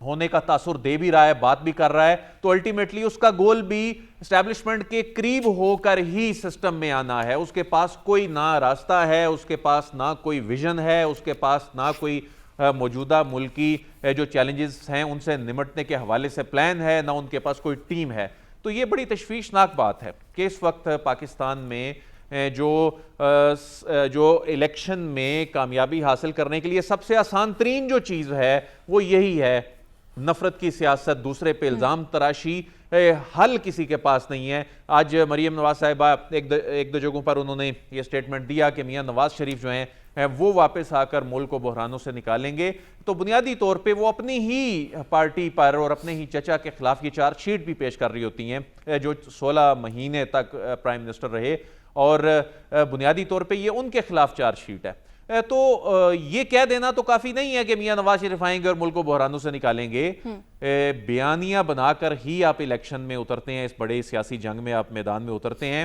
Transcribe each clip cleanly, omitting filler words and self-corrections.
ہونے کا تاثر دے بھی رہا ہے, بات بھی کر رہا ہے, تو الٹیمیٹلی اس کا گول بھی اسٹیبلشمنٹ کے قریب ہو کر ہی سسٹم میں آنا ہے. اس کے پاس کوئی نہ راستہ ہے, اس کے پاس نہ کوئی ویژن ہے, اس کے پاس نہ کوئی موجودہ ملکی جو چیلنجز ہیں ان سے نمٹنے کے حوالے سے پلان ہے, نہ ان کے پاس کوئی ٹیم ہے. تو یہ بڑی تشویشناک بات ہے کہ اس وقت پاکستان میں جو الیکشن میں کامیابی حاصل کرنے کے لیے سب سے آسان ترین جو چیز ہے وہ یہی ہے, نفرت کی سیاست, دوسرے پہ الزام تراشی. حل کسی کے پاس نہیں ہے. آج مریم نواز صاحبہ ایک دو جگہوں پر انہوں نے یہ سٹیٹمنٹ دیا کہ میاں نواز شریف جو ہیں وہ واپس آ کر ملک کو بحرانوں سے نکالیں گے. تو بنیادی طور پہ وہ اپنی ہی پارٹی پر اور اپنے ہی چچا کے خلاف یہ چارج شیٹ بھی پیش کر رہی ہوتی ہیں جو 16 مہینے تک پرائم منسٹر رہے, اور بنیادی طور پہ یہ ان کے خلاف چارج شیٹ ہے. تو یہ کہہ دینا تو کافی نہیں ہے کہ میاں نواز شریف آئیں گے اور ملک کو بحرانوں سے نکالیں گے. بیانیہ بنا کر ہی آپ الیکشن میں اترتے ہیں, اس بڑے سیاسی جنگ میں آپ میدان میں اترتے ہیں.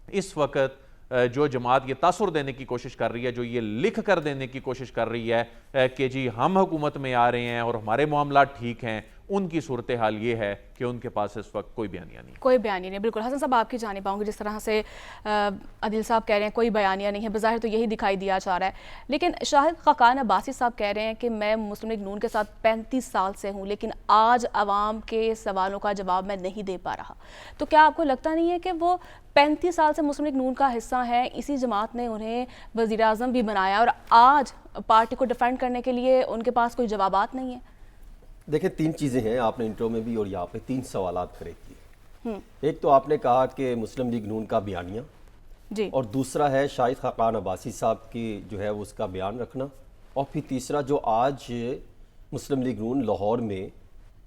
اس وقت جو جماعت یہ تاثر دینے کی کوشش کر رہی ہے, جو یہ لکھ کر دینے کی کوشش کر رہی ہے کہ جی ہم حکومت میں آ رہے ہیں اور ہمارے معاملات ٹھیک ہیں, ان کی صورتحال یہ ہے کہ ان کے پاس اس وقت کوئی بیانیہ نہیں. کوئی بیانیہ نہیں. بالکل حسن صاحب آپ کی جانب آؤں گی. جس طرح سے عادل صاحب کہہ رہے ہیں کوئی بیانیہ نہیں ہے, بظاہر تو یہی دکھائی دیا جا رہا ہے, لیکن شاہد خاقان عباسی صاحب کہہ رہے ہیں کہ میں مسلم لیگ نون کے ساتھ 35 سال سے ہوں, لیکن آج عوام کے سوالوں کا جواب میں نہیں دے پا رہا. تو کیا آپ کو لگتا نہیں ہے کہ وہ 35 سال سے مسلم لیگ نون کا حصہ ہیں, اسی جماعت نے انہیں وزیر اعظم بھی بنایا, اور آج پارٹی کو ڈیفینڈ کرنے کے لیے ان کے پاس کوئی جوابات نہیں ہیں؟ دیکھیں 3 چیزیں ہیں, آپ نے انٹرو میں بھی اور یہاں پہ 3 سوالات کرے کیے. ایک تو آپ نے کہا کہ مسلم لیگ نون کا بیانیہ جی, اور دوسرا ہے شاہد خاقان عباسی صاحب کی جو ہے اس کا بیان رکھنا, اور پھر تیسرا جو آج مسلم لیگ نون لاہور میں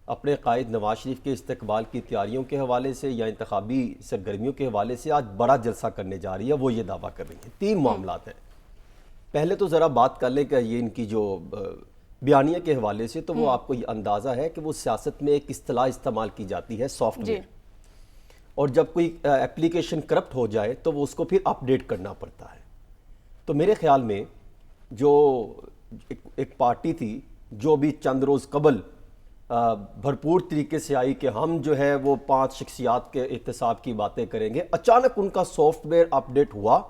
اپنے قائد نواز شریف کے استقبال کی تیاریوں کے حوالے سے یا انتخابی سرگرمیوں کے حوالے سے آج بڑا جلسہ کرنے جا رہی ہے, وہ یہ دعویٰ کر رہی ہیں. 3 معاملات ہیں. پہلے تو ذرا بات کر لیں کہ یہ ان کی جو بیانیہ کے حوالے سے, تو وہ آپ کو یہ اندازہ ہے کہ وہ سیاست میں ایک اصطلاح استعمال کی جاتی ہے سافٹ ویئر, اور جب کوئی اپلیکیشن کرپٹ ہو جائے تو وہ اس کو پھر اپ ڈیٹ کرنا پڑتا ہے. تو میرے خیال میں جو ایک پارٹی تھی جو بھی چند روز قبل بھرپور طریقے سے آئی کہ ہم جو ہے وہ 5 شخصیات کے احتساب کی باتیں کریں گے, اچانک ان کا سافٹ ویئر اپ ڈیٹ ہوا,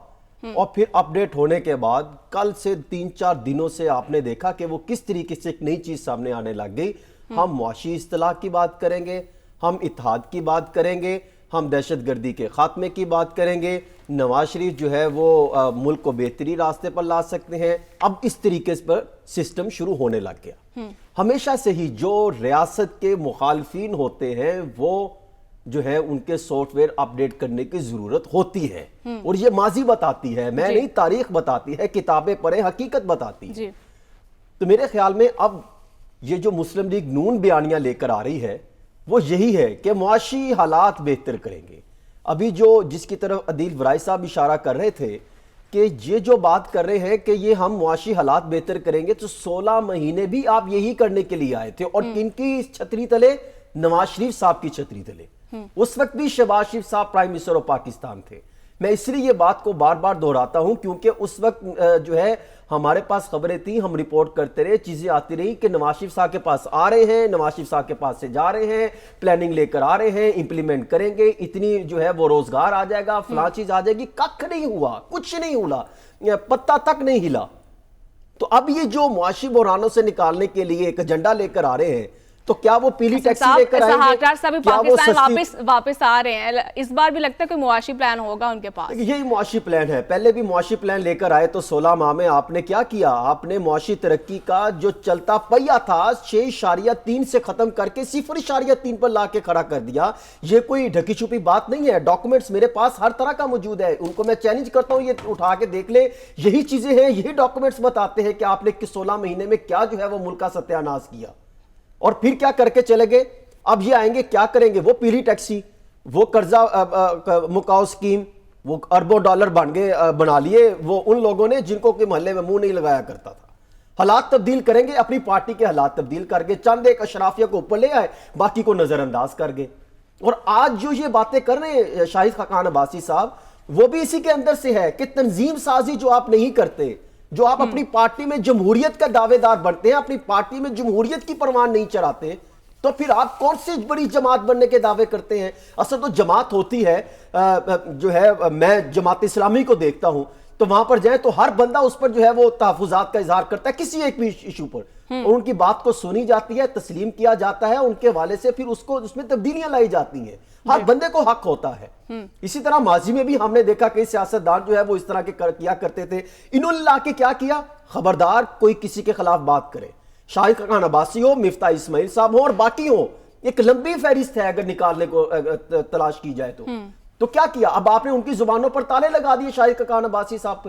اور پھر اپ ڈیٹ ہونے کے بعد کل سے 3-4 دنوں سے آپ نے دیکھا کہ وہ کس طریقے سے ایک نئی چیز سامنے آنے لگ گئی. ہم معاشی اصطلاح کی بات کریں گے, ہم اتحاد کی بات کریں گے, ہم دہشت گردی کے خاتمے کی بات کریں گے, نواز شریف جو ہے وہ ملک کو بہتری راستے پر لا سکتے ہیں. اب اس طریقے پر سسٹم شروع ہونے لگ گیا. ہمیشہ سے ہی جو ریاست کے مخالفین ہوتے ہیں وہ جو ہے ان کے سافٹ ویئر اپ ڈیٹ کرنے کی ضرورت ہوتی ہے, اور یہ ماضی بتاتی ہے, میں نہیں, تاریخ بتاتی ہے, کتابیں پڑھیں, حقیقت بتاتی ہے. تو میرے خیال میں اب یہ جو مسلم لیگ نون بیانیہ لے کر آ رہی ہے وہ یہی ہے کہ معاشی حالات بہتر کریں گے. ابھی جو جس کی طرف عدیل برائی صاحب اشارہ کر رہے تھے کہ یہ جو بات کر رہے ہیں کہ یہ ہم معاشی حالات بہتر کریں گے, تو 16 مہینے بھی آپ یہی کرنے کے لیے آئے تھے, اور کن کی چھتری تلے؟ نواز شریف صاحب کی چھتری تلے. اس وقت بھی شہباز شریف صاحب پرائم منسٹر آف پاکستان تھے. میں اس لیے یہ بات کو بار بار دہراتا ہوں کیونکہ اس وقت جو ہے ہمارے پاس خبریں تھیں, ہم رپورٹ کرتے رہے, چیزیں آتی رہی کہ نواز شریف صاحب کے پاس آ رہے ہیں, نواز شریف صاحب کے پاس سے جا رہے ہیں, پلاننگ لے کر آ رہے ہیں, امپلیمنٹ کریں گے, اتنی جو ہے وہ روزگار آ جائے گا, فلاں چیز آ جائے گی. ککھ نہیں ہوا, کچھ نہیں ہوا, پتہ تک نہیں ہلا. تو اب یہ جو معاشی بحرانوں سے نکالنے کے لیے ایک ایجنڈا لے کر آ رہے ہیں, تو کیا وہ پیلی ٹیکسی لے کر آئیں گے؟ کیا وہ پاکستان واپس آ رہے ہیں؟ اس بار بھی لگتا ہے کوئی معاشی پلان ہوگا ان کے پاس. یہی معاشی پلان ہے. پہلے بھی معاشی پلان لے کر آئے تو 16 ماہ میں آپ نے کیا کیا؟ آپ نے معاشی ترقی کا جو چلتا پہیا تھا 6.3 سے ختم کر کے 0.3 پر لا کے کھڑا کر دیا. یہ کوئی ڈھکی چھپی بات نہیں ہے, ڈاکومنٹس میرے پاس ہر طرح کا موجود ہے, ان کو میں چیلنج کرتا ہوں, یہ اٹھا کے دیکھ لے. یہی چیزیں ہیں, یہی ڈاکومنٹس بتاتے ہیں کہ آپ نے 16 مہینے میں کیا جو ہے وہ ملک کا ستیہ ناش کیا, اور پھر کیا کر کے چلے گئے. اب یہ آئیں گے کیا کریں گے؟ وہ پیلی ٹیکسی, وہ قرضہ مکاؤ سکیم, وہ اربوں ڈالر بنا لیے وہ ان لوگوں نے جن کو کہ محلے میں منہ نہیں لگایا کرتا تھا. حالات تبدیل کریں گے, اپنی پارٹی کے حالات تبدیل کر گئے, چند ایک اشرافیہ کو اوپر لے آئے, باقی کو نظر انداز کر گئے. اور آج جو یہ باتیں کر رہے ہیں شاہد خاقان عباسی صاحب, وہ بھی اسی کے اندر سے ہے کہ تنظیم سازی جو آپ نہیں کرتے, جو آپ اپنی پارٹی میں جمہوریت کا دعوے دار بنتے ہیں, اپنی پارٹی میں جمہوریت کی پروان نہیں چڑھاتے, تو پھر آپ کون سی بڑی جماعت بننے کے دعوے کرتے ہیں؟ اصل تو جماعت ہوتی ہے جو ہے, میں جماعت اسلامی کو دیکھتا ہوں تو وہاں پر جائیں تو ہر بندہ اس پر جو ہے وہ تحفظات کا اظہار کرتا ہے کسی ایک بھی ایشو پر, اور ان کی بات کو سنی جاتی ہے, تسلیم کیا جاتا ہے, ان کے حوالے سے پھر اس میں تبدیلیاں لائی جاتی ہیں, ہر بندے کو حق ہوتا ہے. اسی طرح ماضی میں بھی ہم نے دیکھا کئی سیاستدان جو ہے وہ اس طرح کے کیا کرتے تھے. انہوں نے لا کے کیا کیا, خبردار کوئی کسی کے خلاف بات کرے, شاہد خاقان عباسی ہو, مفتاح اسماعیل صاحب ہو اور باقی ہو, ایک لمبی فہرست ہے اگر نکالنے کو تلاش کی جائے تو کیا کیا؟ اب آپ نے ان کی زبانوں پر تالے لگا دیے شاہد خاقان عباسی صاحب پہ.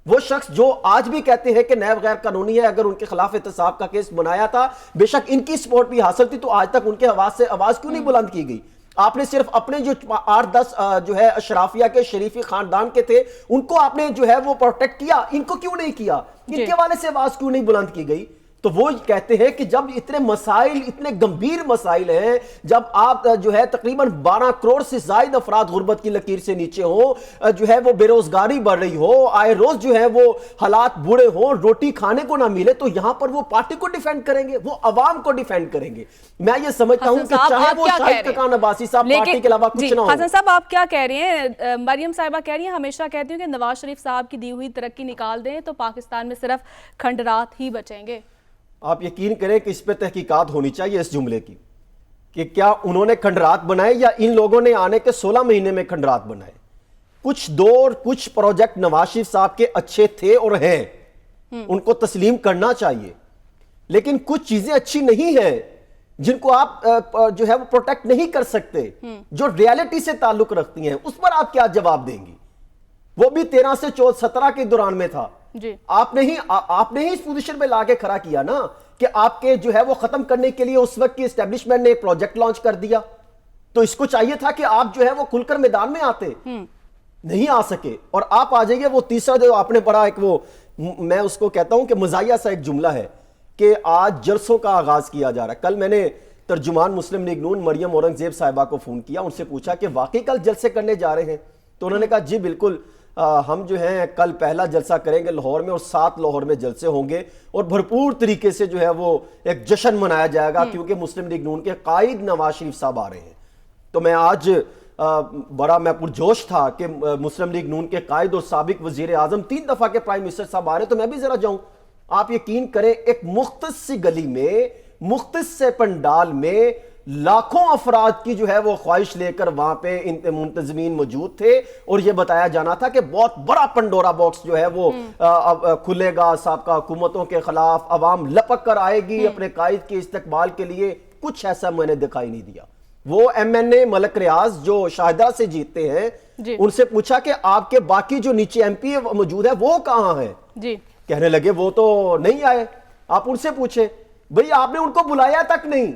وہ شخص جو آج بھی کہتے ہیں کہ نیب غیر قانونی ہے, اگر ان کے خلاف احتساب کا کیس بنایا تھا, بے شک ان کی سپورٹ بھی حاصل تھی, تو آج تک ان کے آواز کیوں نہیں بلند کی گئی؟ آپ نے صرف اپنے جو 8-10 جو ہے اشرافیہ کے شریفی خاندان کے تھے ان کو آپ نے جو ہے وہ پروٹیکٹ کیا, ان کو کیوں نہیں کیا؟ ان کے حوالے سے آواز کیوں نہیں بلند کی گئی؟ تو وہ کہتے ہیں کہ جب اتنے مسائل, اتنے گمبھیر مسائل ہیں, جب آپ جو ہے تقریباً 12 کروڑ سے زائد افراد غربت کی لکیر سے نیچے ہوں, جو ہے وہ بے روزگاری بڑھ رہی ہو, آئے روز جو ہے وہ حالات برے ہوں, روٹی کھانے کو نہ ملے, تو یہاں پر وہ پارٹی کو ڈیفینڈ کریں گے, وہ عوام کو ڈیفینڈ کریں گے. میں یہ سمجھتا ہوں کہ چاہے وہ شاہد خاقان عباسی صاحب پارٹی کے علاوہ کچھ نہ ہو. حسن صاحب آپ کیا کہہ رہے ہیں؟ مریم صاحبہ کہہ رہی ہیں, ہمیشہ کہتی ہوں کہ نواز شریف صاحب کی دی ہوئی ترقی نکال دیں تو پاکستان میں صرف کھنڈرات ہی بچیں گے. آپ یقین کریں کہ اس پہ تحقیقات ہونی چاہیے اس جملے کی, کہ کیا انہوں نے کھنڈرات بنائے یا ان لوگوں نے آنے کے 16 مہینے میں کھنڈرات بنائے. کچھ دور, کچھ پروجیکٹ نواز شریف صاحب کے اچھے تھے اور ہیں, ان کو تسلیم کرنا چاہیے, لیکن کچھ چیزیں اچھی نہیں ہیں جن کو آپ جو ہے وہ پروٹیکٹ نہیں کر سکتے, جو ریالٹی سے تعلق رکھتی ہیں. اس پر آپ کیا جواب دیں گی؟ وہ بھی 13 سے 17 کے دوران میں تھا. آپ نے ہی اس پوزیشن پہ لا کے کھڑا کیا نا کہ آپ کے جو ہے وہ ختم کرنے کے لیے اس وقت کی اسٹیبلشمنٹ نے ایک پروجیکٹ لانچ کر دیا, تو اس کو چاہیے تھا کہ آپ جو ہے وہ کھل کر میدان میں آتے, نہیں آ سکے, اور آپ آ جائیے. وہ تیسرا جو آپ نے پڑھا, ایک وہ میں اس کو کہتا ہوں کہ مزاحیہ سا ایک جملہ ہے کہ آج جلسوں کا آغاز کیا جا رہا ہے. کل میں نے ترجمان مسلم لیگ نون مریم اورنگزیب صاحبہ کو فون کیا, ان سے پوچھا کہ واقعی کل جلسے کرنے جا رہے ہیں؟ تو انہوں نے کہا جی بالکل, ہم جو ہیں کل پہلا جلسہ کریں گے لاہور میں, اور 7 لاہور میں جلسے ہوں گے, اور بھرپور طریقے سے جو ہے وہ ایک جشن منایا جائے گا, کیونکہ مسلم لیگ نون کے قائد نواز شریف صاحب آ رہے ہیں. تو میں آج بڑا میں پرجوش تھا کہ مسلم لیگ نون کے قائد اور سابق وزیر اعظم 3 دفعہ کے پرائم منسٹر صاحب آ رہے ہیں, تو میں بھی ذرا جاؤں. آپ یقین کریں ایک مختص سی گلی میں, مختص سے پنڈال میں لاکھوں افراد کی جو ہے وہ خواہش لے کر وہاں پہ منتظمین موجود تھے, اور یہ بتایا جانا تھا کہ بہت بڑا پنڈورا باکس جو ہے وہ کھلے گا سابقہ حکومتوں کے خلاف, عوام لپک کر آئے گی اپنے قائد کے استقبال کے لیے. کچھ ایسا میں نے دکھائی نہیں دیا. وہ MNA ملک ریاض جو شاہدرہ سے جیتے ہیں, ان سے پوچھا کہ آپ کے باقی جو نیچے MP موجود ہے وہ کہاں ہیں؟ کہنے لگے وہ تو نہیں آئے. آپ ان سے پوچھیں, بھئی آپ نے ان کو بلایا تک نہیں,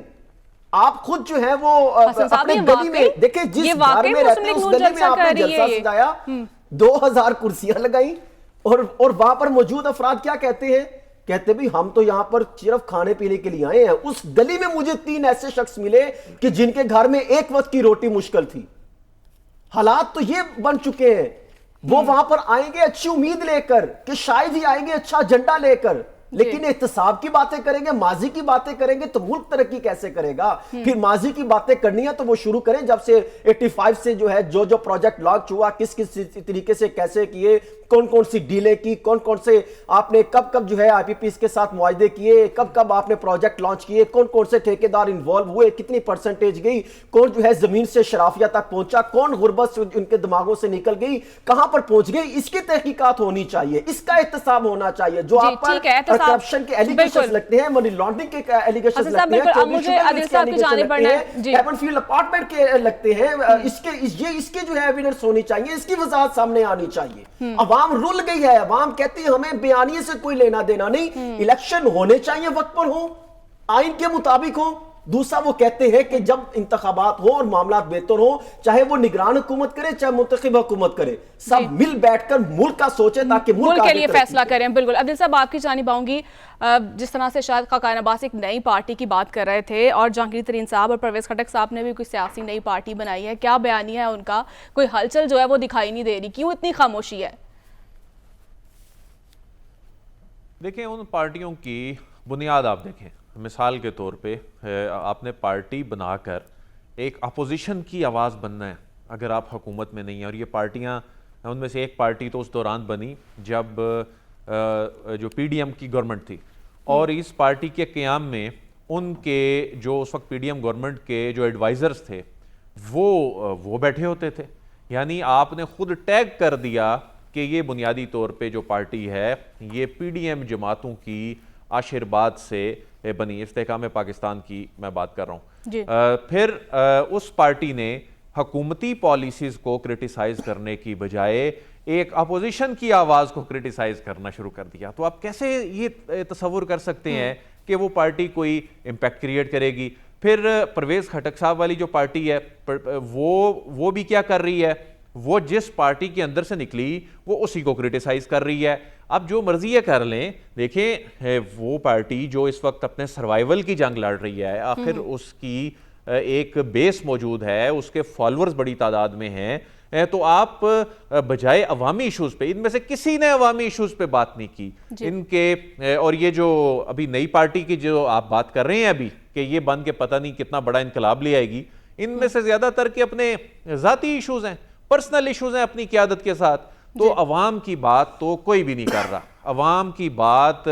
آپ خود جو ہے وہ اپنے گلی میں دیکھیں, جس گھر میں رہتے ہیں اس گلی میں آپ نے جلسہ سجایا, 2000 کرسیاں لگائیں, اور وہاں پر موجود افراد کیا کہتے ہیں؟ کہتے بھی ہم تو یہاں پر صرف کھانے پینے کے لیے آئے ہیں. اس گلی میں مجھے 3 ایسے شخص ملے کہ جن کے گھر میں ایک وقت کی روٹی مشکل تھی. حالات تو یہ بن چکے ہیں. وہ وہاں پر آئیں گے اچھی امید لے کر کہ شاید ہی آئیں گے اچھا جھنڈا لے کر, لیکن احتساب کی باتیں کریں گے, ماضی کی باتیں کریں گے تو ملک ترقی کیسے کرے گا؟ پھر ماضی کی باتیں کرنی ہے تو وہ شروع کریں جب سے 85 سے جو ہے جو پروجیکٹ لانچ ہوا, کس طریقے سے کیسے کیے, کون کون سی ڈیلیں کی, کون سے آپ نے کب جو ہے IPPs کے ساتھ معاہدے کیے, کب آپ نے پروجیکٹ لانچ کیے, کون سے ٹھیکیدار انوالو ہوئے, کتنی پرسنٹیج گئی, کون جو ہے زمین سے شرافیہ تک پہنچا, کون غربت سے ان کے دماغوں سے نکل گئی, کہاں پر پہنچ گئی. اس کی تحقیقات ہونی چاہیے, اس کا احتساب ہونا چاہیے. جو آپ پر کرپشن کے ایلیگیشنز لگتے ہیں, منی لانڈرنگ کے ایلیگیشنز لگتے ہیں, ہیون فیلڈ اپارٹمنٹ کے لگتے ہیں, اس کے جو ہے ایویڈنس ہونی چاہیے, اس کی وضاحت سامنے آنی چاہیے. عوام رول گئی ہے, عوام کہتی ہے ہمیں بیانیے سے کوئی لینا دینا نہیں, الیکشن ہونے چاہیے وقت پر ہوں, آئین کے مطابق ہوں. دوسرا وہ کہتے ہیں کہ جب انتخابات ہوں اور معاملات بہتر ہوں, چاہے وہ نگران حکومت کرے چاہے منتخب حکومت کرے, سب مل بیٹھ کر ملک کا سوچے تاکہ ملک کے لیے فیصلہ کریں. بالکل. عبدل صاحب آپ کی جانب آؤں گی. جس طرح سے شاہد خاقان عباسی ایک نئی پارٹی کی بات کر رہے تھے, اور جہانگیر ترین صاحب اور پرویز خٹک صاحب نے بھی کوئی سیاسی نئی پارٹی بنائی ہے, کیا بیانیہ ہے ان کا؟ کوئی ہلچل جو ہے وہ دکھائی نہیں دے رہی, کیوں اتنی خاموشی ہے؟ دیکھیں ان پارٹیوں کی بنیاد آپ دیکھیں، مثال کے طور پہ آپ نے پارٹی بنا کر ایک اپوزیشن کی آواز بننا ہے اگر آپ حکومت میں نہیں ہیں، اور یہ پارٹیاں ان میں سے ایک پارٹی تو اس دوران بنی جب جو پی ڈی ایم کی گورنمنٹ تھی، اور اس پارٹی کے قیام میں ان کے جو اس وقت پی ڈی ایم گورنمنٹ کے جو ایڈوائزرز تھے وہ بیٹھے ہوتے تھے. یعنی آپ نے خود ٹیگ کر دیا کہ یہ بنیادی طور پہ جو پارٹی ہے یہ پی ڈی ایم جماعتوں کی آشرواد سے بنی، استحکام پاکستان کی میں بات کر رہا ہوں. پھر اس پارٹی نے حکومتی پالیسیز کو کرٹیسائز کرنے کی بجائے ایک اپوزیشن کی آواز کو کرٹیسائز کرنا شروع کر دیا. تو آپ کیسے یہ تصور کر سکتے ہیں کہ وہ پارٹی کوئی امپیکٹ کریٹ کرے گی؟ پھر پرویز خٹک صاحب والی جو پارٹی ہے وہ بھی کیا کر رہی ہے، وہ جس پارٹی کے اندر سے نکلی وہ اسی کو کرٹیسائز کر رہی ہے. اب جو مرضی ہے کر لیں، دیکھیں وہ پارٹی جو اس وقت اپنے سروائیول کی جنگ لڑ رہی ہے، آخر اس کی ایک بیس موجود ہے، اس کے فالورز بڑی تعداد میں ہیں، تو آپ بجائے عوامی ایشوز پہ، ان میں سے کسی نے عوامی ایشوز پہ بات نہیں کی ان کے. اور یہ جو ابھی نئی پارٹی کی جو آپ بات کر رہے ہیں ابھی کہ یہ بن کے پتہ نہیں کتنا بڑا انقلاب لے آئے گی، ان میں سے زیادہ تر کے اپنے ذاتی ایشوز ہیں، پرسنل ایشوز ہیں اپنی قیادت کے ساتھ. تو عوام کی بات تو کوئی بھی نہیں کر رہا. عوام کی بات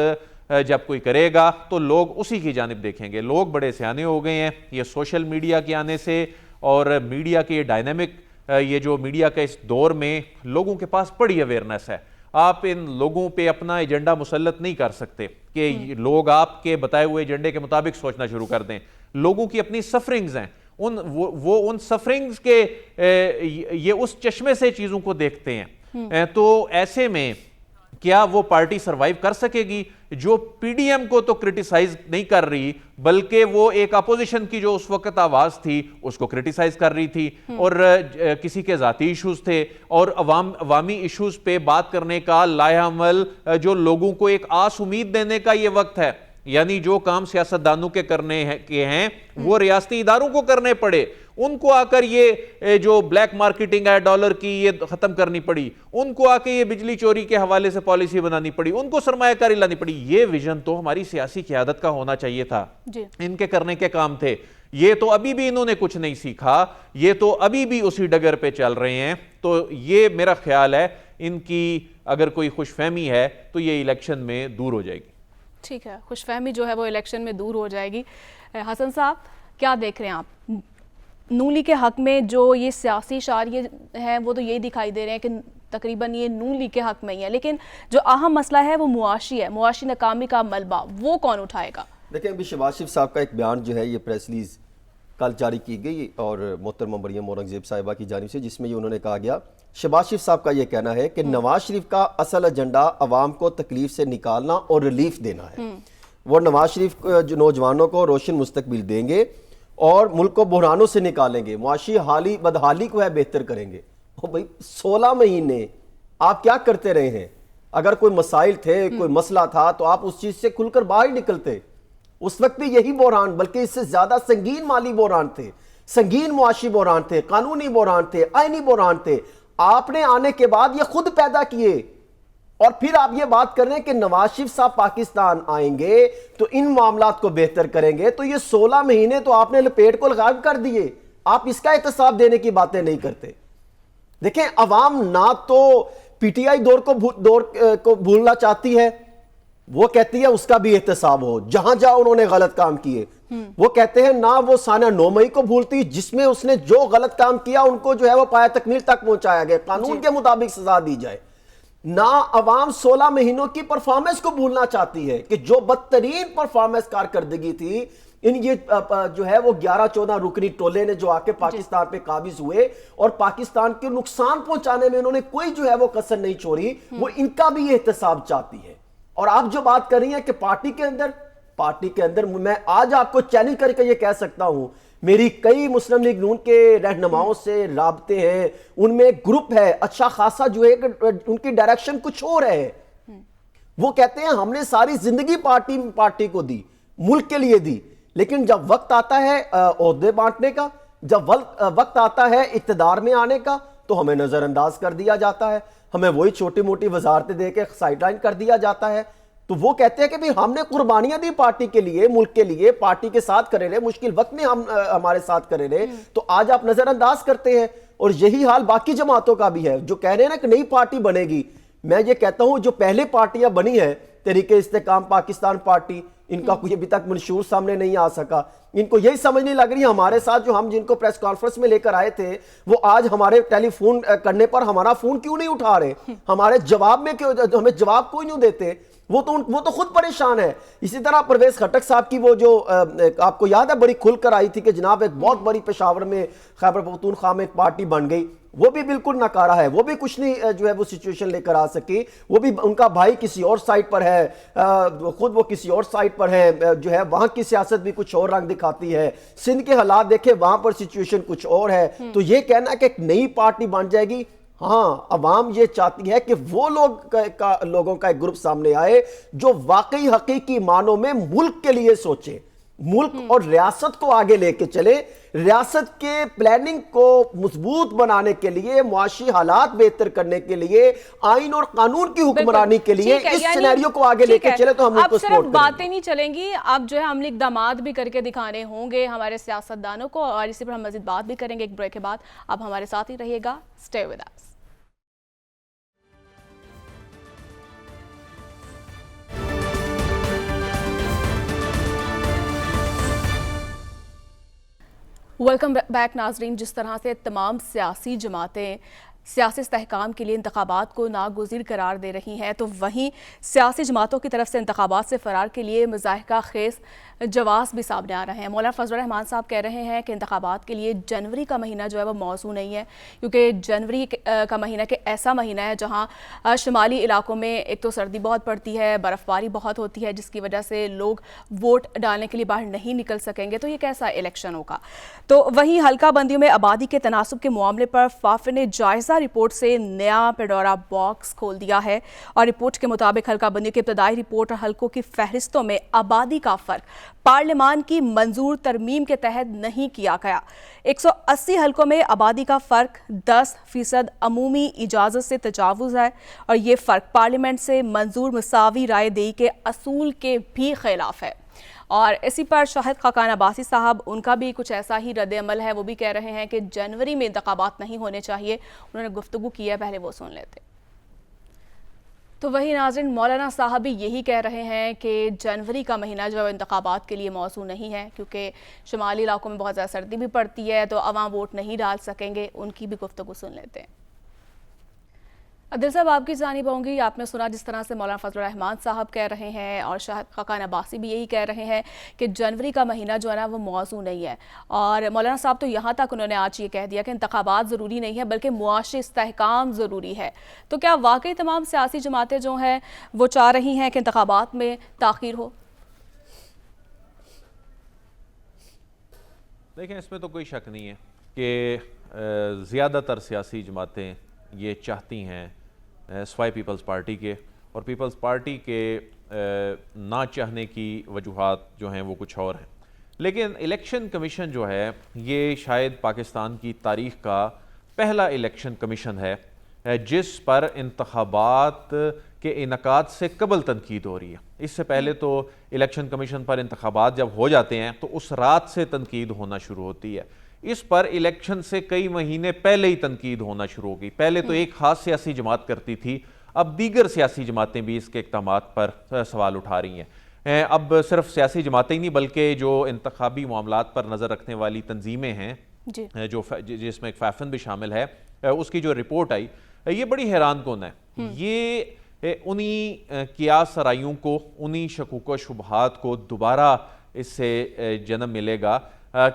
جب کوئی کرے گا تو لوگ اسی کی جانب دیکھیں گے. لوگ بڑے سیانے ہو گئے ہیں یہ سوشل میڈیا کے آنے سے، اور میڈیا کے ڈائنامک، یہ جو میڈیا کا اس دور میں لوگوں کے پاس بڑی اویئرنیس ہے. آپ ان لوگوں پہ اپنا ایجنڈا مسلط نہیں کر سکتے کہ لوگ آپ کے بتائے ہوئے ایجنڈے کے مطابق سوچنا شروع کر دیں. لوگوں کی اپنی سفرنگز ہیں، وہ ان سفرنگز کے یہ اس چشمے سے چیزوں کو دیکھتے ہیں. تو ایسے میں کیا وہ پارٹی سروائیو کر سکے گی جو پی ڈی ایم کو تو کرٹیسائز نہیں کر رہی بلکہ وہ ایک اپوزیشن کی جو اس وقت آواز تھی اس کو کرٹیسائز کر رہی تھی، اور کسی کے ذاتی ایشوز تھے، اور عوامی ایشوز پہ بات کرنے کا لائحہ عمل جو لوگوں کو ایک آس امید دینے کا یہ وقت ہے. یعنی جو کام سیاستدانوں کے کرنے کے ہیں وہ ریاستی اداروں کو کرنے پڑے، ان کو آ کر یہ جو بلیک مارکیٹنگ ہے ڈالر کی یہ ختم کرنی پڑی، ان کو آ کے یہ بجلی چوری کے حوالے سے پالیسی بنانی پڑی، ان کو سرمایہ کاری لانی پڑی. یہ ویژن تو ہماری سیاسی قیادت کا ہونا چاہیے تھا، ان کے کرنے کے کام تھے. یہ تو ابھی بھی انہوں نے کچھ نہیں سیکھا، یہ تو ابھی بھی اسی ڈگر پہ چل رہے ہیں. تو یہ میرا خیال ہے ان کی اگر کوئی خوش فہمی ہے تو یہ الیکشن میں دور ہو جائے گی. ٹھیک ہے، خوش فہمی جو ہے وہ الیکشن میں دور ہو جائے گی. حسن صاحب کیا دیکھ رہے ہیں آپ؟ نون لیگ کے حق میں جو یہ سیاسی اشاریے ہیں وہ تو یہی دکھائی دے رہے ہیں کہ تقریباً یہ نون لیگ کے حق میں ہی ہے، لیکن جو اہم مسئلہ ہے وہ معاشی ہے، معاشی ناکامی کا ملبہ وہ کون اٹھائے گا؟ دیکھیں ابھی شہباز شریف صاحب کا ایک بیان جو ہے یہ پریس ریلیز کل جاری کی گئی اور محترمہ مریم اورنگزیب صاحبہ کی جانب سے، جس میں یہ انہوں نے کہا گیا، شہباز شریف صاحب کا یہ کہنا ہے کہ نواز شریف کا اصل ایجنڈا عوام کو تکلیف سے نکالنا اور ریلیف دینا ہے. وہ نواز شریف جو نوجوانوں کو روشن مستقبل دیں گے اور ملک کو بحرانوں سے نکالیں گے، معاشی بدحالی کو ہے بہتر کریں گے. بھائی 16 مہینے آپ کیا کرتے رہے ہیں؟ اگر کوئی مسائل تھے، کوئی مسئلہ تھا تو آپ اس چیز سے کھل کر باہر نکلتے. اس وقت بھی یہی بحران بلکہ اس سے زیادہ سنگین مالی بحران تھے، سنگین معاشی بحران تھے، قانونی بحران تھے، آئینی بحران تھے. آپ نے آنے کے بعد یہ خود پیدا کیے، اور پھر آپ یہ بات کر رہے ہیں کہ نواز شریف صاحب پاکستان آئیں گے تو ان معاملات کو بہتر کریں گے. تو یہ 16 مہینے تو آپ نے لپیٹ کو غائب کر دیے. آپ اس کا احتساب دینے کی باتیں نہیں کرتے. دیکھیں عوام نہ تو پی ٹی آئی دور کو بھولنا چاہتی ہے، وہ کہتی ہے اس کا بھی احتساب ہو جہاں انہوں نے غلط کام کیے. وہ کہتے ہیں نہ وہ سانیہ 9 مئی کو بھولتی جس میں اس نے جو غلط کام کیا ان کو جو ہے وہ پایہ تکمیل تک پہنچایا گیا، قانون کے مطابق سزا دی جائے. نہ عوام 16 مہینوں کی پرفارمنس کو بھولنا چاہتی ہے کہ جو بدترین پرفارمنس کارکردگی تھی یہ جو ہے وہ 11-14 رکنی ٹولے نے جو آ کے پاکستان پہ قابض ہوئے اور پاکستان کے نقصان پہنچانے میں انہوں نے کوئی جو ہے وہ کسر نہیں چھوڑی. وہ ان کا بھی احتساب چاہتی ہے. اور آپ جو بات کر رہی ہیں کہ پارٹی کے اندر میں آج آپ کو چیلنج کر کے یہ کہہ سکتا ہوں، میری کئی مسلم لیگ نون کے رہنماؤں سے رابطے ہیں، ان میں گروپ ہے اچھا خاصا جو ہے کہ ان کی ڈائریکشن کچھ اور ہے. وہ کہتے ہیں ہم نے ساری زندگی پارٹی کو دی، ملک کے لیے دی، لیکن جب وقت آتا ہے عہدے بانٹنے کا، جب وقت آتا ہے اقتدار میں آنے کا تو ہمیں نظر انداز کر دیا جاتا ہے، ہمیں وہی چھوٹی موٹی وزارتیں دے کے سائیڈ لائن کر دیا جاتا ہے. تو وہ کہتے ہیں کہ بھی ہم نے قربانیاں دی پارٹی کے لیے، ملک کے لیے، پارٹی کے ساتھ کرے رہے، مشکل وقت میں ہم ہمارے ساتھ کرے رہے، تو آج آپ نظر انداز کرتے ہیں. اور یہی حال باقی جماعتوں کا بھی ہے جو کہہ رہے ہیں نا کہ نئی پارٹی بنے گی. میں یہ کہتا ہوں جو پہلے پارٹیاں بنی ہیں، تحریک استحکام پاکستان پارٹی، ان کا کوئی ابھی تک منشور سامنے نہیں آ سکا. ان کو یہی سمجھ نہیں لگ رہی ہمارے ساتھ جو ہم جن کو پریس کانفرنس میں لے کر آئے تھے وہ آج ہمارے ٹیلی فون کرنے پر ہمارا فون کیوں نہیں اٹھا رہے، ہمارے جواب میں کیوں، ہمیں جواب کوئی نہیں دیتے. وہ تو خود پریشان ہے. اسی طرح پرویز خٹک صاحب کی وہ جو آپ کو یاد ہے بڑی کھل کر آئی تھی کہ جناب ایک بہت بڑی پشاور میں خیبر پختونخوا میں ایک پارٹی بن گئی، وہ بھی بالکل ناکارہ ہے، وہ بھی کچھ نہیں جو ہے وہ سچویشن لے کر آ سکی. وہ بھی ان کا بھائی کسی اور سائٹ پر ہے، خود وہ کسی اور سائٹ پر ہے، جو ہے وہاں کی سیاست بھی کچھ اور رنگ دکھاتی ہے. سندھ کے حالات دیکھیں، وہاں پر سچویشن کچھ اور ہے. تو یہ کہنا کہ ایک نئی پارٹی بن جائے گی، ہاں عوام یہ چاہتی ہے کہ وہ لوگوں کا ایک گروپ سامنے آئے جو واقعی حقیقی معنوں میں ملک کے لیے سوچے، ملک اور ریاست کو آگے لے کے چلے، ریاست کے پلاننگ کو مضبوط بنانے کے لیے، معاشی حالات بہتر کرنے کے لیے، آئین اور قانون کی حکمرانی کے لیے اس سینیریو کو آگے لے کے چلے. تو ہم اب صرف باتیں نہیں چلیں گی، اب جو ہے ہم اقدامات بھی کر کے دکھانے ہوں گے ہمارے سیاستدانوں کو، اور اسی پر ہم مزید بات بھی کریں گے ایک بریک کے بعد. اب ہمارے ساتھ ہی رہیے گا، stay with us. Welcome back ناظرین. جس طرح سے تمام سیاسی جماعتیں سیاسی استحکام کے لیے انتخابات کو ناگزیر قرار دے رہی ہیں، تو وہیں سیاسی جماعتوں کی طرف سے انتخابات سے فرار کے لیے مضحکہ خیز جواز بھی سامنے آ رہے ہیں. مولانا فضل الرحمان صاحب کہہ رہے ہیں کہ انتخابات کے لیے جنوری کا مہینہ جو ہے وہ موزوں نہیں ہے، کیونکہ جنوری کا مہینہ کہ ایسا مہینہ ہے جہاں شمالی علاقوں میں ایک تو سردی بہت پڑتی ہے، برف باری بہت ہوتی ہے، جس کی وجہ سے لوگ ووٹ ڈالنے کے لیے باہر نہیں نکل سکیں گے. تو یہ کیسا الیکشن ہوگا؟ تو وہیں حلقہ بندیوں میں آبادی کے تناسب کے معاملے پر فافے نے جائزہ رپورٹ سے نیا پیڈورا باکس کھول دیا ہے، اور رپورٹ کے مطابق حلقہ بندیوں کی ابتدائی رپورٹ اور حلقوں کی فہرستوں میں آبادی کا فرق پارلیمان کی منظور ترمیم کے تحت نہیں کیا گیا. 180 حلقوں میں آبادی کا فرق 10% عمومی اجازت سے تجاوز ہے، اور یہ فرق پارلیمنٹ سے منظور مساوی رائے دہی کے اصول کے بھی خلاف ہے. اور اسی پر شاہد خاقان عباسی صاحب، ان کا بھی کچھ ایسا ہی رد عمل ہے. وہ بھی کہہ رہے ہیں کہ جنوری میں انتخابات نہیں ہونے چاہیے. انہوں نے گفتگو کی ہے، پہلے وہ سن لیتے. تو وہی ناظرین، مولانا صاحب بھی یہی کہہ رہے ہیں کہ جنوری کا مہینہ جو ہے انتخابات کے لیے موزوں نہیں ہے، کیونکہ شمالی علاقوں میں بہت زیادہ سردی بھی پڑتی ہے، تو عوام ووٹ نہیں ڈال سکیں گے. ان کی بھی گفتگو سن لیتے ہیں. عدل صاحب، آپ کی جانب ہوں گی. آپ نے سنا جس طرح سے مولانا فضل الرحمان صاحب کہہ رہے ہیں، اور شاہد خاقان عباسی بھی یہی کہہ رہے ہیں کہ جنوری کا مہینہ جو ہے نا وہ موزوں نہیں ہے. اور مولانا صاحب تو یہاں تک انہوں نے آج یہ کہہ دیا کہ انتخابات ضروری نہیں ہے بلکہ معاشی استحکام ضروری ہے. تو کیا واقعی تمام سیاسی جماعتیں جو ہیں وہ چاہ رہی ہیں کہ انتخابات میں تاخیر ہو؟ دیکھیں، اس میں تو کوئی شک نہیں ہے کہ زیادہ تر سیاسی جماعتیں یہ چاہتی ہیں سوائے پیپلز پارٹی کے، اور پیپلز پارٹی کے نہ چاہنے کی وجوہات جو ہیں وہ کچھ اور ہیں. لیکن الیکشن کمیشن جو ہے یہ شاید پاکستان کی تاریخ کا پہلا الیکشن کمیشن ہے جس پر انتخابات کے انعقاد سے قبل تنقید ہو رہی ہے. اس سے پہلے تو الیکشن کمیشن پر انتخابات جب ہو جاتے ہیں تو اس رات سے تنقید ہونا شروع ہوتی ہے. اس پر الیکشن سے کئی مہینے پہلے ہی تنقید ہونا شروع ہو گئی. پہلے تو ایک خاص سیاسی جماعت کرتی تھی، اب دیگر سیاسی جماعتیں بھی اس کے اقدامات پر سوال اٹھا رہی ہیں. اب صرف سیاسی جماعتیں ہی نہیں بلکہ جو انتخابی معاملات پر نظر رکھنے والی تنظیمیں ہیں جو جس میں ایک فیفن بھی شامل ہے، اس کی جو رپورٹ آئی یہ بڑی حیران کن ہے. یہ انہی قیاس رائیوں کو، انہی شکوک و شبہات کو دوبارہ اس سے جنم ملے گا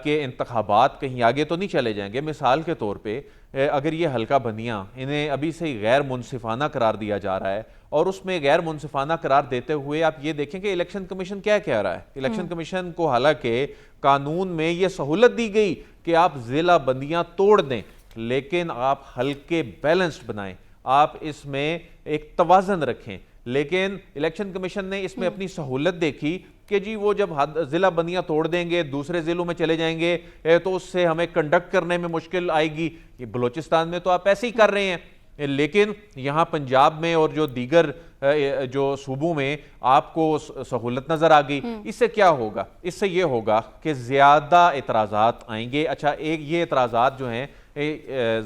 کہ انتخابات کہیں آگے تو نہیں چلے جائیں گے. مثال کے طور پہ اگر یہ حلقہ بندیاں انہیں ابھی سے ہی غیر منصفانہ قرار دیا جا رہا ہے، اور اس میں غیر منصفانہ قرار دیتے ہوئے آپ یہ دیکھیں کہ الیکشن کمیشن کیا کہہ رہا ہے. الیکشن کمیشن کو حالانکہ قانون میں یہ سہولت دی گئی کہ آپ ضلع بندیاں توڑ دیں، لیکن آپ حلقے بیلنسڈ بنائیں، آپ اس میں ایک توازن رکھیں. لیکن الیکشن کمیشن نے اس میں اپنی سہولت دیکھی کہ جی وہ جب ضلع بندیاں توڑ دیں گے، دوسرے ضلعوں میں چلے جائیں گے تو اس سے ہمیں کنڈکٹ کرنے میں مشکل آئے گی. یہ بلوچستان میں تو آپ ایسے ہی کر رہے ہیں. لیکن یہاں پنجاب میں اور جو دیگر جو صوبوں میں آپ کو سہولت نظر آ گئی. اس سے کیا ہوگا؟ اس سے یہ ہوگا کہ زیادہ اعتراضات آئیں گے. اچھا ایک یہ اعتراضات جو ہیں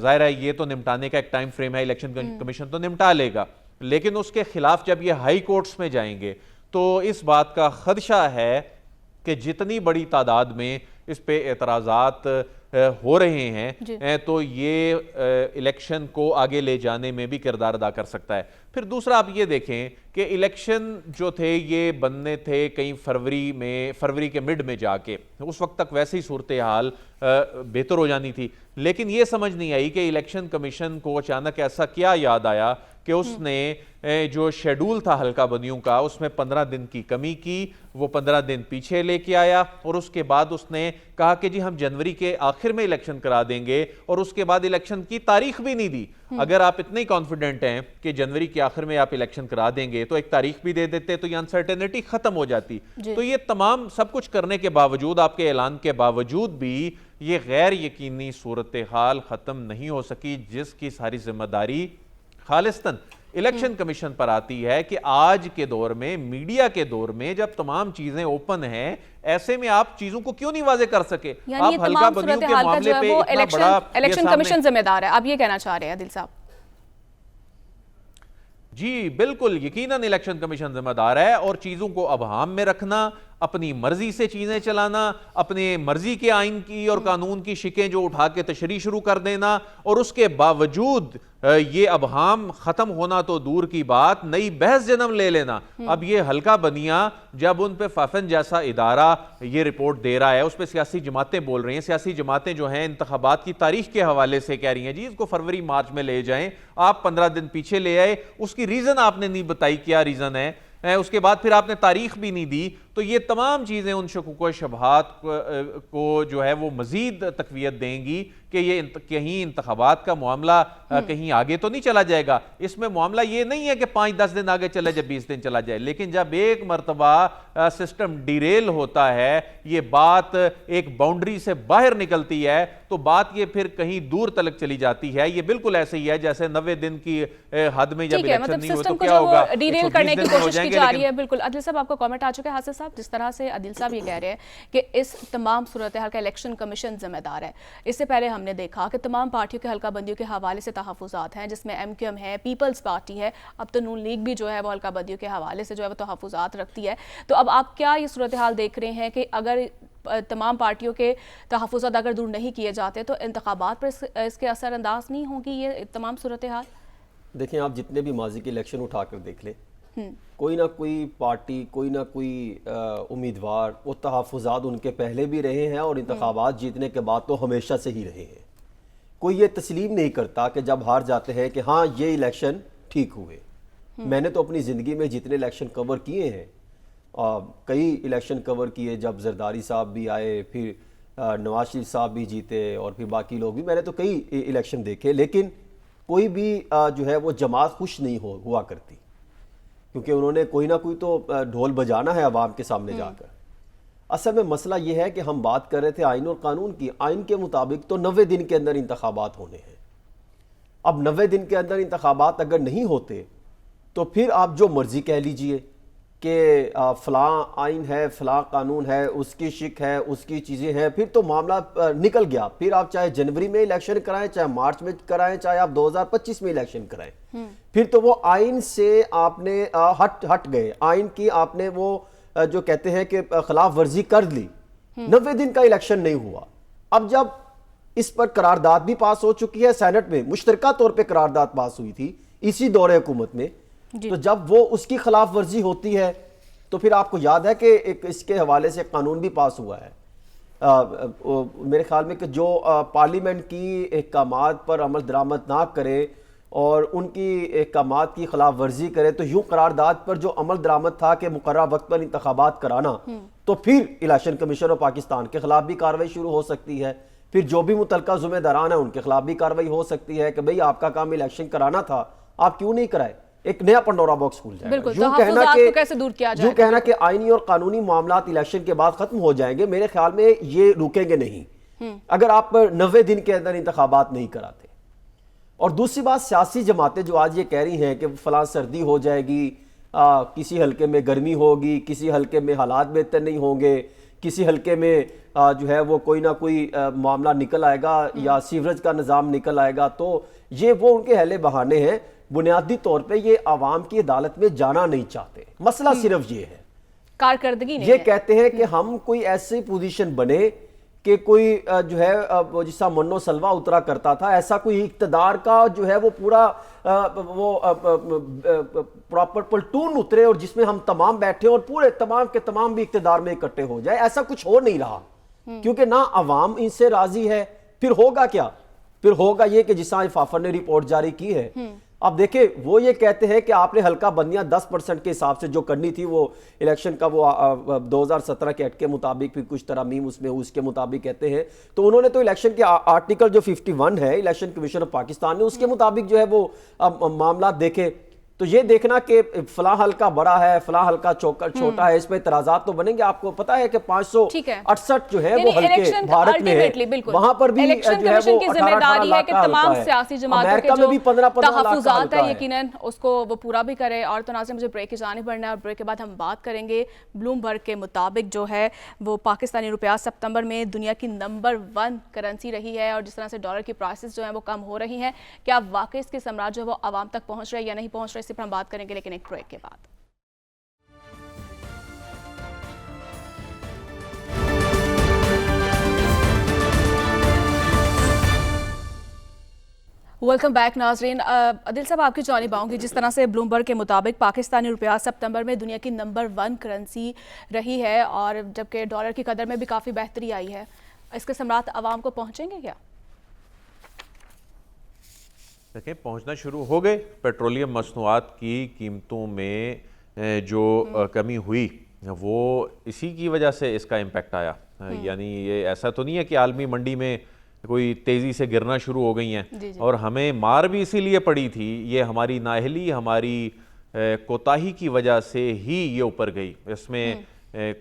ظاہر ہے یہ تو نمٹانے کا ایک ٹائم فریم ہے, الیکشن کمیشن تو نمٹا لے گا, لیکن اس کے خلاف جب یہ ہائی کورٹس میں جائیں گے تو اس بات کا خدشہ ہے کہ جتنی بڑی تعداد میں اس پہ اعتراضات ہو رہے ہیں تو یہ الیکشن کو آگے لے جانے میں بھی کردار ادا کر سکتا ہے. پھر دوسرا آپ یہ دیکھیں کہ الیکشن جو تھے یہ بننے تھے کہیں فروری کے مڈ میں جا کے, اس وقت تک ویسے ہی صورتحال بہتر ہو جانی تھی, لیکن یہ سمجھ نہیں آئی کہ الیکشن کمیشن کو اچانک ایسا کیا یاد آیا کہ اس نے جو شیڈول تھا حلقہ بندیوں کا اس میں 15 دن کی کمی کی, وہ 15 دن پیچھے لے کے آیا, اور اس کے بعد اس نے کہا کہ جی ہم جنوری کے آخر میں الیکشن کرا دیں گے, اور اس کے بعد الیکشن کی تاریخ بھی نہیں دی. اگر آپ اتنے کانفیڈنٹ ہیں کہ جنوری کے آخر میں آپ الیکشن کرا دیں گے تو ایک تاریخ بھی دے دیتے تو یہ انسرٹینٹی ختم ہو جاتی. تو یہ تمام سب کچھ کرنے کے باوجود, آپ کے اعلان کے باوجود بھی یہ غیر یقینی صورتحال ختم نہیں ہو سکی, جس کی ساری ذمہ داری خالصتاً الیکشن کمیشن پر آتی ہے کہ آج کے دور میں, میڈیا کے دور میں, جب تمام چیزیں اوپن ہیں, ایسے میں آپ چیزوں کو کیوں نہیں واضح کر سکے؟ یعنی یہ تمام صورتحال کا جو ہے وہ الیکشن کمیشن ذمہ دار ہے, آپ یہ کہنا چاہ رہے ہیں عادل صاحب؟ جی بالکل, یقیناً الیکشن کمیشن ذمہ دار ہے, اور چیزوں کو ابہام میں رکھنا, اپنی مرضی سے چیزیں چلانا, اپنے مرضی کے آئین کی اور قانون کی شکیں جو اٹھا کے تشریح شروع کر دینا, اور اس کے باوجود یہ ابہام ختم ہونا تو دور کی بات, نئی بحث جنم لے لینا. اب یہ حلقہ بندیاں جب ان پہ فافن جیسا ادارہ یہ رپورٹ دے رہا ہے, اس پہ سیاسی جماعتیں بول رہی ہیں, سیاسی جماعتیں جو ہیں انتخابات کی تاریخ کے حوالے سے کہہ رہی ہیں جی اس کو فروری مارچ میں لے جائیں, آپ 15 دن پیچھے لے آئے, اس کی ریزن آپ نے نہیں بتائی کیا ریزن ہے, اس کے بعد پھر آپ نے تاریخ بھی نہیں دی. تو یہ تمام چیزیں ان شکوک و شبہات کو جو ہے وہ مزید تقویت دیں گی کہ یہ کہیں انتخابات کا معاملہ کہیں آگے تو نہیں چلا جائے گا. اس میں معاملہ یہ نہیں ہے کہ 5-10 دن آگے چلا جائے, 20 دن چلا جائے, لیکن جب ایک مرتبہ سسٹم ڈیریل ہوتا ہے, یہ بات ایک باؤنڈری سے باہر نکلتی ہے, تو بات یہ پھر کہیں دور تلک چلی جاتی ہے. یہ بالکل ایسے ہی ہے جیسے 90 دن کی حد میں جب الیکشن نہیں ہو تو کیا ہوگا, ڈیریل کرنے کی کوشش کی جا رہی ہے. بالکل عادل صاحب آپ کا کامنٹ آ چکا ہے. حاصل صاحب جس طرح سے عادل صاحب یہ کہہ رہے ہیں کہ اس تمام صورتحال کا الیکشن کمیشن ذمہ دار ہے, اس سے پہلے ہم نے دیکھا کہ تمام پارٹیوں کے حلقہ بندیوں کے حوالے سے تحفظات ہیں, جس میں MQM ہے, پیپلز پارٹی ہے, اب تو نون لیگ بھی جو ہے وہ حلقہ بندیوں کے حوالے سے جو ہے وہ تحفظات رکھتی ہے. تو اب آپ کیا یہ صورتحال دیکھ رہے ہیں کہ اگر تمام پارٹیوں کے تحفظات اگر دور نہیں کیے جاتے تو انتخابات پر اس کے اثر انداز نہیں ہوگی یہ تمام صورتحال؟ دیکھیں آپ جتنے بھی ماضی کے الیکشن اٹھا کر دیکھ لیں, کوئی نہ کوئی پارٹی, کوئی نہ کوئی امیدوار, وہ تحفظات ان کے پہلے بھی رہے ہیں اور انتخابات جیتنے کے بعد تو ہمیشہ سے ہی رہے ہیں. کوئی یہ تسلیم نہیں کرتا کہ جب ہار جاتے ہیں کہ ہاں یہ الیکشن ٹھیک ہوئے. میں نے تو اپنی زندگی میں جتنے الیکشن کور کیے ہیں, کئی الیکشن کور کیے, جب زرداری صاحب بھی آئے, پھر نواز شریف صاحب بھی جیتے, اور پھر باقی لوگ بھی, میں نے تو کئی الیکشن دیکھے, لیکن کوئی بھی جو ہے وہ جماعت خوش نہیں ہوا کرتی, کیونکہ انہوں نے کوئی نہ کوئی تو ڈھول بجانا ہے عوام کے سامنے جا کر. اصل میں مسئلہ یہ ہے کہ ہم بات کر رہے تھے آئین اور قانون کی. آئین کے مطابق تو 90 دن کے اندر انتخابات ہونے ہیں. اب 90 دن کے اندر انتخابات اگر نہیں ہوتے تو پھر آپ جو مرضی کہہ لیجئے کہ فلاں آئین ہے, فلاں قانون ہے, اس کی شک ہے, اس کی چیزیں ہیں, پھر تو معاملہ نکل گیا. پھر آپ چاہے جنوری میں الیکشن کرائیں, چاہے مارچ میں کرائیں, چاہے آپ 2025 میں الیکشن کرائیں, پھر تو وہ آئین سے آپ نے ہٹ گئے, آئین کی آپ نے وہ جو کہتے ہیں کہ خلاف ورزی کر لی. 90 دن کا الیکشن نہیں ہوا. اب جب اس پر قرارداد بھی پاس ہو چکی ہے, سینٹ میں مشترکہ طور پہ قرارداد پاس ہوئی تھی اسی دور حکومت میں, تو جب وہ اس کی خلاف ورزی ہوتی ہے تو پھر آپ کو یاد ہے کہ ایک اس کے حوالے سے قانون بھی پاس ہوا ہے میرے خیال میں کہ جو پارلیمنٹ کی احکامات پر عمل درآمد نہ کرے اور ان کی احکامات کی خلاف ورزی کرے, تو یوں قرارداد پر جو عمل درآمد تھا کہ مقررہ وقت پر انتخابات کرانا, تو پھر الیکشن کمیشن اور پاکستان کے خلاف بھی کارروائی شروع ہو سکتی ہے. پھر جو بھی متعلقہ ذمہ داران ہیں ان کے خلاف بھی کارروائی ہو سکتی ہے کہ بھئی آپ کا کام الیکشن کرانا تھا, آپ کیوں نہیں کرائے. ایک نیا پنڈورا باکس کھل جائے گا. یوں کہنا کہ آئینی اور قانونی معاملات الیکشن کے بعد ختم ہو جائیں گے, میرے خیال میں یہ رکیں گے نہیں اگر آپ 90 دن کے اندر انتخابات نہیں کراتے. اور دوسری بات سیاسی جماعتیں جو آج یہ کہہ رہی ہیں کہ فلاں سردی ہو جائے گی، کسی حلقے میں گرمی ہوگی، کسی حلقے میں حالات بہتر نہیں ہوں گے، کسی حلقے میں جو ہے وہ کوئی نہ کوئی معاملہ نکل آئے گا یا سیوریج کا نظام نکل آئے گا، تو یہ وہ ان کے ہیلے بہانے ہیں. بنیادی طور پہ یہ عوام کی عدالت میں جانا نہیں چاہتے. مسئلہ صرف یہ ہے، کارکردگی نہیں یہ ہے. کہتے ہیں کہ ہم کوئی ایسی پوزیشن بنے کہ کوئی جو ہے جسا منو سلوا اترا کرتا تھا، ایسا کوئی اقتدار کا جو ہے وہ پورا وہ پراپر پلٹون اترے اور جس میں ہم تمام بیٹھے اور پورے تمام کے تمام بھی اقتدار میں اکٹھے ہو جائے. ایسا کچھ ہو نہیں رہا کیونکہ نہ عوام ان سے راضی ہے. پھر ہوگا کیا؟ پھر ہوگا یہ کہ جس طرح فافر نے رپورٹ جاری کی ہے. اب دیکھیں وہ یہ کہتے ہیں کہ آپ نے حلقہ بندیاں 10% کے حساب سے جو کرنی تھی، وہ الیکشن کا وہ 2017 کے ایکٹ کے مطابق بھی کچھ ترامیم اس میں اس کے مطابق کہتے ہیں. تو انہوں نے تو الیکشن کے آرٹیکل جو 51 ہے الیکشن کمیشن آف پاکستان نے، اس کے مطابق جو ہے وہ معاملات دیکھے. تو یہ دیکھنا کہ فلاں حلقہ بڑا ہے فلاں حلقہ چھوٹا ہے، اس پہ اعتراضات تو بنیں گے. آپ کو پتا ہے کہ 568 جو ہے وہ حلقے بھارت میں ہے، وہاں پر بھی الیکشن جو ہے کمیشن وہ کی ذمہ داری ہے کہ تمام سیاسی جماعتوں کے جو تحفظات ہیں یقیناً اس کو وہ پورا بھی کرے. اور تو ناظرین مجھے بریک کی جانب بڑھنا ہے اور بریک کے بعد ہم بات کریں گے بلوم برگ کے مطابق جو ہے وہ پاکستانی روپیہ سپتمبر میں دنیا کی نمبر 1 کرنسی رہی ہے، اور جس طرح سے ڈالر کی پرائسز جو ہیں وہ کم ہو رہی ہیں، کیا واقعی اس کے ثمرات جو ہے وہ عوام تک پہنچ رہے یا نہیں پہنچ رہے، اس پر ہم بات کریں گے لیکن ایک بریک کے بعد. ویلکم بیک ناظرین. عادل صاحب آپ کی جانب آؤں گی. جس طرح سے بلوم برگ کے مطابق پاکستانی روپیہ سپتمبر میں دنیا کی نمبر 1 کرنسی رہی ہے، اور جبکہ ڈالر کی قدر میں بھی کافی بہتری آئی ہے، اس کے ثمرات عوام کو پہنچیں گے کیا؟ دیکھیں پہنچنا شروع ہو گئے. پیٹرولیم مصنوعات کی قیمتوں میں جو کمی ہوئی وہ اسی کی وجہ سے اس کا امپیکٹ آیا. یعنی یہ ایسا تو نہیں ہے کہ عالمی منڈی میں کوئی تیزی سے گرنا شروع ہو گئی ہیں، اور ہمیں مار بھی اسی لیے پڑی تھی. یہ ہماری نااہلی، ہماری کوتاہی کی وجہ سے ہی یہ اوپر گئی. اس میں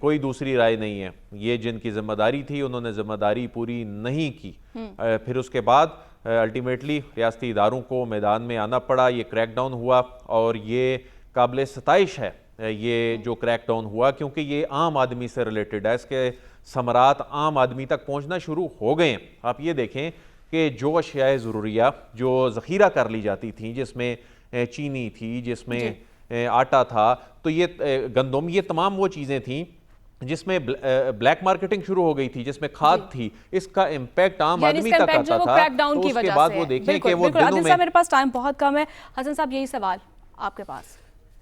کوئی دوسری رائے نہیں ہے. یہ جن کی ذمہ داری تھی انہوں نے ذمہ داری پوری نہیں کی. پھر اس کے بعد الٹیمیٹلی ریاستی اداروں کو میدان میں آنا پڑا. یہ کریک ڈاؤن ہوا اور یہ قابل ستائش ہے یہ جو کریک ڈاؤن ہوا، کیونکہ یہ عام آدمی سے ریلیٹڈ ہے. اس کے ثمرات عام آدمی تک پہنچنا شروع ہو گئے ہیں. آپ یہ دیکھیں کہ جو اشیاء ضروریہ جو ذخیرہ کر لی جاتی تھیں، جس میں چینی تھی، جس میں آٹا تھا، تو یہ گندم، یہ تمام وہ چیزیں تھیں جس میں بلیک مارکیٹنگ شروع ہو گئی تھی، جس میں کھاد تھی. اس کا امپیکٹ عام آدمی تک آتا تھا. تو اس کے بعد وہ دیکھیں کہ وہ دنوں میں میرے پاس ٹائم بہت کم ہے. حسن صاحب یہی سوال آپ کے پاس.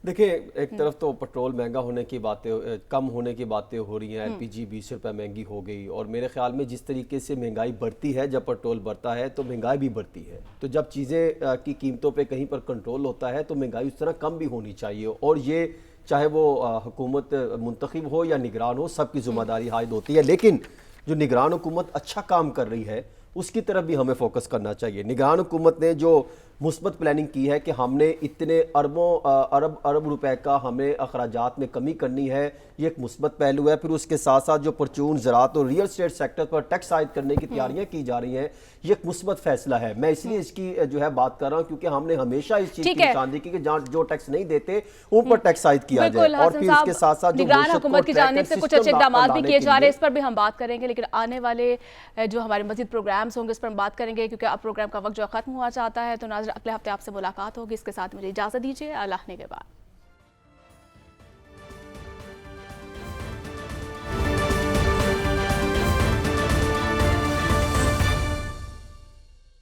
دیکھیں ایک طرف تو پٹرول مہنگا ہونے کی باتیں، کم ہونے کی باتیں ہو رہی ہیں. LPG 20 روپے مہنگی ہو گئی، اور میرے خیال میں جس طریقے سے مہنگائی بڑھتی ہے، جب پٹرول بڑھتا ہے تو مہنگائی بھی بڑھتی ہے. تو جب چیزیں کی قیمتوں پہ کہیں پر کنٹرول ہوتا ہے تو مہنگائی اس طرح کم بھی ہونی چاہیے. اور یہ چاہے وہ حکومت منتخب ہو یا نگران ہو، سب کی ذمہ داری عائد ہوتی ہے. لیکن جو نگران حکومت اچھا کام کر رہی ہے اس کی طرف بھی ہمیں فوکس کرنا چاہیے. نگران حکومت نے جو مثبت پلاننگ کی ہے کہ ہم نے اتنے ارب روپے کا ہمیں اخراجات میں کمی کرنی ہے، یہ ایک مثبت پہلو ہے. پھر اس کے ساتھ ساتھ جو پرچون زراعت اور ریئل اسٹیٹ سیکٹر پر ٹیکس عائد کرنے کی تیاریاں کی جا رہی ہیں، یہ ایک مثبت فیصلہ ہے. میں اس لیے اس کی جو ہے بات کر رہا ہوں کیونکہ ہم نے ہمیشہ اس چیز کی نشاندہی کی کہ جو ٹیکس نہیں دیتے ان پر ٹیکس عائد کیا جائے. اور پھر اس کے ساتھ ساتھ جو نگران حکومت کی جانب سے کچھ اچھے اقدامات بھی کیے جا رہے ہیں، اس پر بھی ہم بات کریں گے. لیکن آنے والے جو ہمارے مزید پروگرامز ہوں گے اس پر ہم بات کریں گے، کیونکہ اب پروگرام کا وقت جو ختم ہوا چاہتا ہے. تو ناظرین اگلے ہفتے آپ سے ملاقات ہوگی. اس کے ساتھ مجھے اجازت دیجیے. اللہ نے کے بعد.